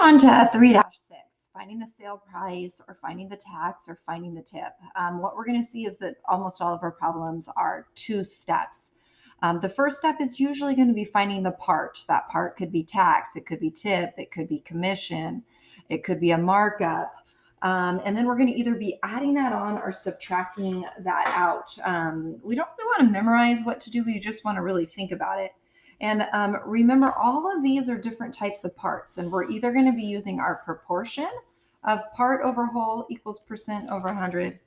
on to 3-6, finding the sale price or finding the tax or finding the tip. What we're going to see is that almost all of our problems are two steps. The first step is usually going to be finding the part. That part could be tax, it could be tip, it could be commission, it could be a markup. And then we're going to either be adding that on or subtracting that out. We don't really want to memorize what to do, we just want to really think about it. And remember, all of these are different types of parts, and we're either going to be using our proportion of part over whole equals percent over 100,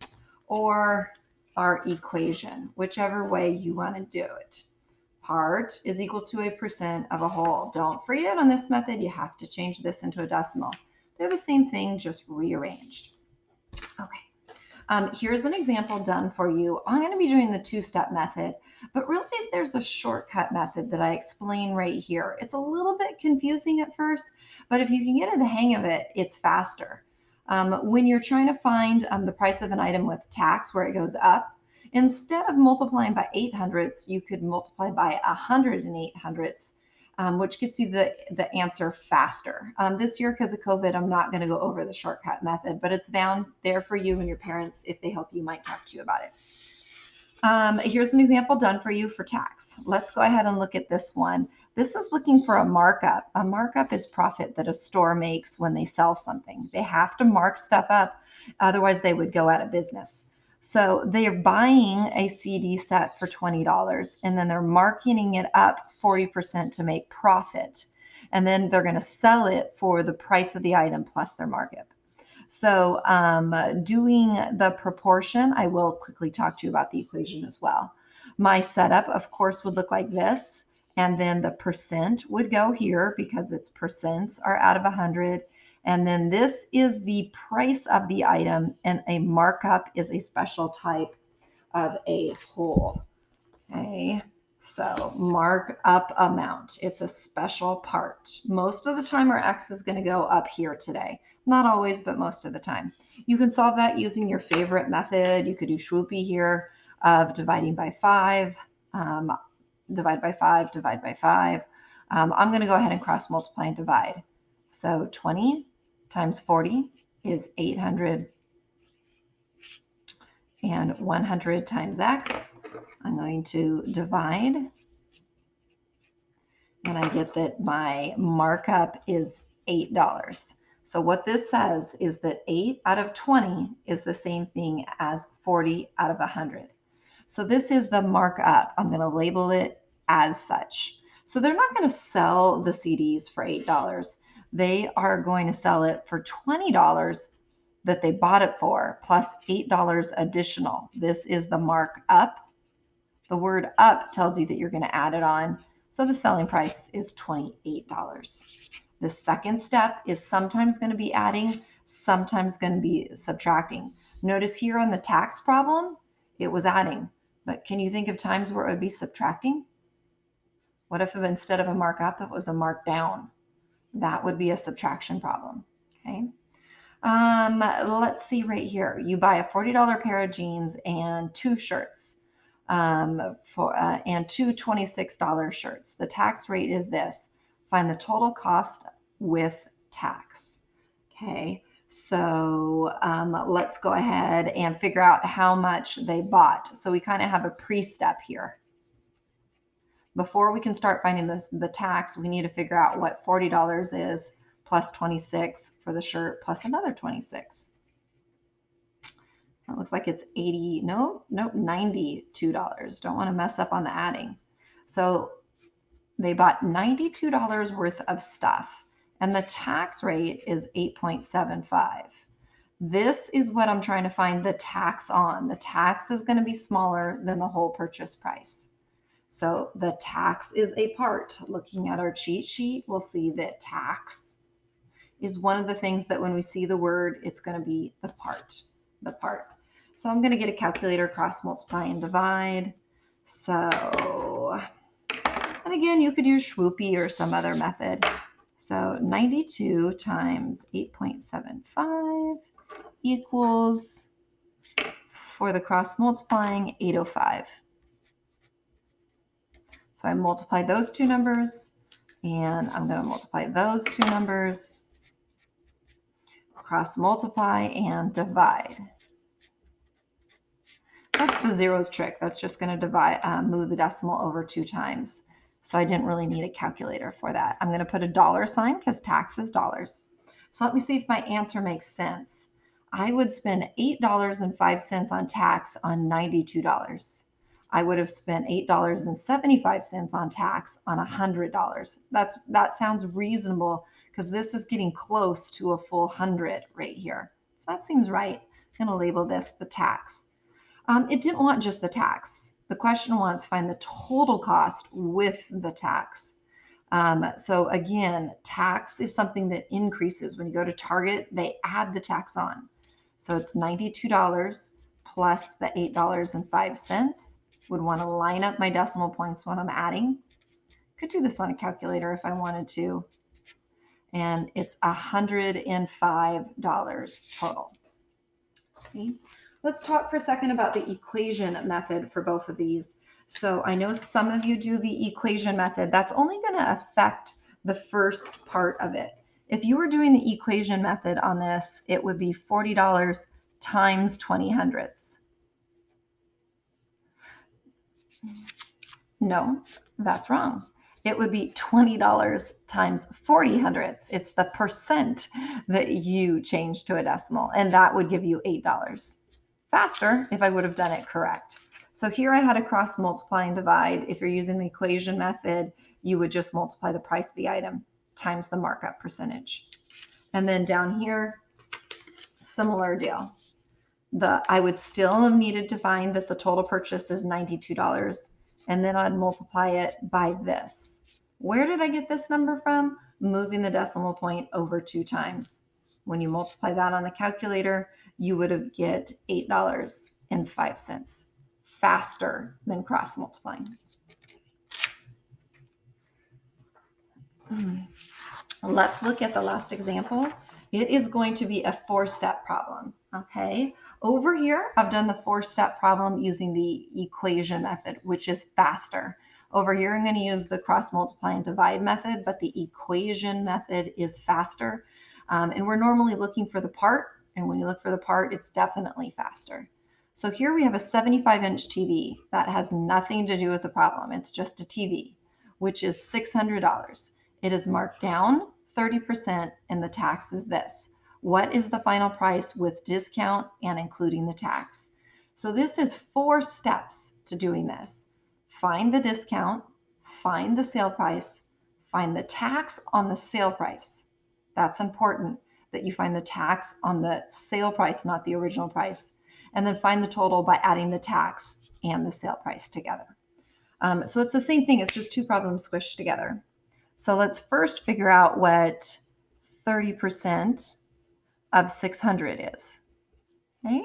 or our equation, whichever way you want to do it. Part is equal to a percent of a whole. Don't forget, on this method, you have to change this into a decimal. They're the same thing, just rearranged. Okay. Here's an example done for you. I'm going to be doing the two-step method, but really there's a shortcut method that I explain right here. It's a little bit confusing at first, but if you can get the hang of it, it's faster. When you're trying to find the price of an item with tax where it goes up, instead of multiplying by 800ths, you could multiply by 108 hundredths, which gets you the answer faster. This year, because of COVID, I'm not going to go over the shortcut method, but it's down there for you and your parents. If they help you, might talk to you about it. Here's an example done for you for tax. Let's go ahead and look at this one. This is looking for a markup. A markup is profit that a store makes when they sell something. They have to mark stuff up, otherwise they would go out of business. So they're buying a CD set for $20 and then they're marking it up 40% to make profit. And then they're going to sell it for the price of the item plus their markup. So doing the proportion, I will quickly talk to you about the equation as well. My setup, of course, would look like this. And then the percent would go here because its percents are out of 100. And then this is the price of the item, and a markup is a special type of a whole. Okay, so markup amount. It's a special part. Most of the time our X is going to go up here today. Not always, but most of the time. You can solve that using your favorite method. You could do Schwoopy here of dividing by 5, divide by 5, divide by 5. I'm going to go ahead and cross multiply and divide. So 20 times 40 is 800, and 100 times X. I'm going to divide, and I get that my markup is $8. So what this says is that 8 out of 20 is the same thing as 40 out of 100. So this is the markup. I'm going to label it as such. So they're not going to sell the CDs for $8. They are going to sell it for $20 that they bought it for, plus $8 additional. This is the markup. The word up tells you that you're going to add it on. So the selling price is $28. The second step is sometimes going to be adding, sometimes going to be subtracting. Notice here on the tax problem, it was adding. But can you think of times where it would be subtracting? What if instead of a markup, it was a markdown? That would be a subtraction problem. Okay. Let's see right here. You buy a $40 pair of jeans and 2 shirts, and 2 $26 shirts. The tax rate is this. Find the total cost with tax. Okay. So let's go ahead and figure out how much they bought. So we kind of have a pre-step here. Before we can start finding the tax, we need to figure out what $40 is plus 26 for the shirt plus another 26. It looks like it's $92. Don't want to mess up on the adding. So they bought $92 worth of stuff, and the tax rate is 8.75. This is what I'm trying to find the tax on. The tax is going to be smaller than the whole purchase price. So the tax is a part. Looking at our cheat sheet, we'll see that tax is one of the things that when we see the word, it's going to be the part. So I'm going to get a calculator, cross multiply and divide. So, and again, you could use Schwoopy or some other method. So 92 times 8.75 equals, for the cross multiplying, 805. So I multiply those two numbers, and I'm going to multiply those two numbers. cross multiply and divide. That's the zeros trick. That's just going to divide, move the decimal over 2 times. So I didn't really need a calculator for that. I'm going to put a dollar sign because tax is dollars. So let me see if my answer makes sense. I would spend $8.05 on tax on $92. I would have spent $8.75 on tax on $100. That sounds reasonable because this is getting close to a full 100 right here. So that seems right. I'm going to label this the tax. It didn't want just the tax. The question wants find the total cost with the tax. So again, tax is something that increases. When you go to Target, they add the tax on. So it's $92 plus the $8.05. Would want to line up my decimal points when I'm adding. Could do this on a calculator if I wanted to. And it's $105 total. Okay. Let's talk for a second about the equation method for both of these. So I know some of you do the equation method. That's only going to affect the first part of it. If you were doing the equation method on this, it would be $40 times 20 hundredths. No, that's wrong. It would be $20 times 40 hundredths. It's the percent that you change to a decimal, and that would give you $8. Faster if I would have done it correct. So here I had to cross multiply and divide. If you're using the equation method, you would just multiply the price of the item times the markup percentage. And then down here, similar deal. I would still have needed to find that the total purchase is $92, and then I'd multiply it by this. Where did I get this number from? Moving the decimal point over 2 times. When you multiply that on the calculator, you would have get $8.05 faster than cross multiplying. Let's look at the last example. It is going to be a 4-step problem, okay? Over here, I've done the 4-step problem using the equation method, which is faster. Over here, I'm going to use the cross multiply and divide method, but the equation method is faster. And we're normally looking for the part, and when you look for the part, it's definitely faster. So here we have a 75-inch TV. That has nothing to do with the problem. It's just a TV, which is $600. It is marked down 30% and the tax is this. What is the final price with discount and including the tax? So this is 4 steps to doing this. Find the discount, find the sale price, find the tax on the sale price. That's important that you find the tax on the sale price, not the original price. And then find the total by adding the tax and the sale price together. So it's the same thing, it's just 2 problems squished together. So let's first figure out what 30% of 600 is. Okay?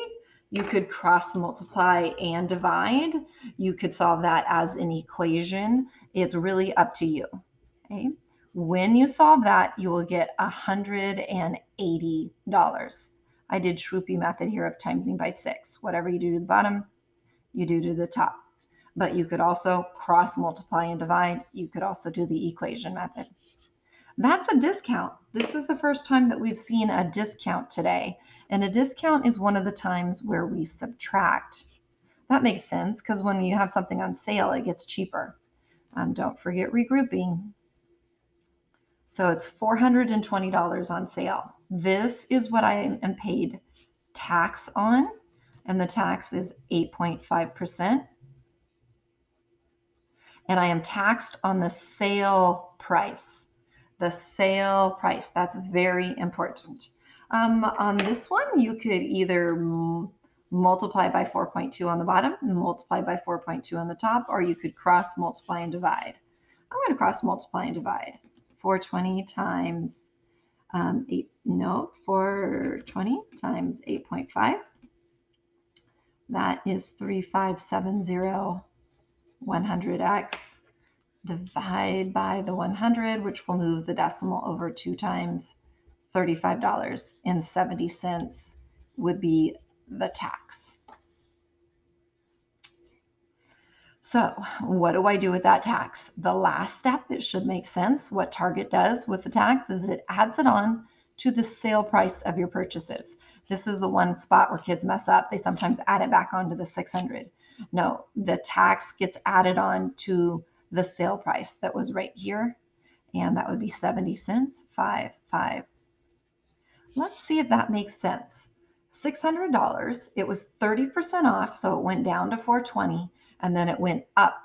You could cross multiply and divide. You could solve that as an equation. It's really up to you. Okay? When you solve that, you will get $180. I did Shroopy method here of timesing by 6. Whatever you do to the bottom, you do to the top. But you could also cross multiply and divide. You could also do the equation method. That's a discount. This is the first time that we've seen a discount today. And a discount is one of the times where we subtract. That makes sense because when you have something on sale, it gets cheaper. Don't forget regrouping. So it's $420 on sale. This is what I am paid tax on, and the tax is 8.5%. And I am taxed on the sale price. The sale price, that's very important. On this one, you could either multiply by 4.2 on the bottom and multiply by 4.2 on the top, or you could cross multiply and divide. I'm going to cross multiply and divide. 420 times 420 times 8.5. That is 3570 100x. Divide by the 100, which will move the decimal over 2 times. $35.70 would be the tax. So what do I do with that tax? The last step, it should make sense. What Target does with the tax is it adds it on to the sale price of your purchases. This is the one spot where kids mess up. They sometimes add it back onto the 600. No, the tax gets added on to the sale price that was right here, and that would be 70 cents, 5. Let's see if that makes sense. $600, it was 30% off, so it went down to 420, and then it went up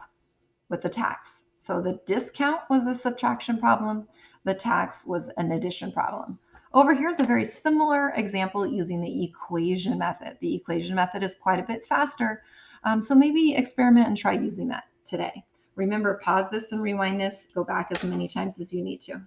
with the tax. So the discount was a subtraction problem, the tax was an addition problem. Over here is a very similar example using the equation method. The equation method is quite a bit faster, so maybe experiment and try using that today. Remember, pause this and rewind this, go back as many times as you need to.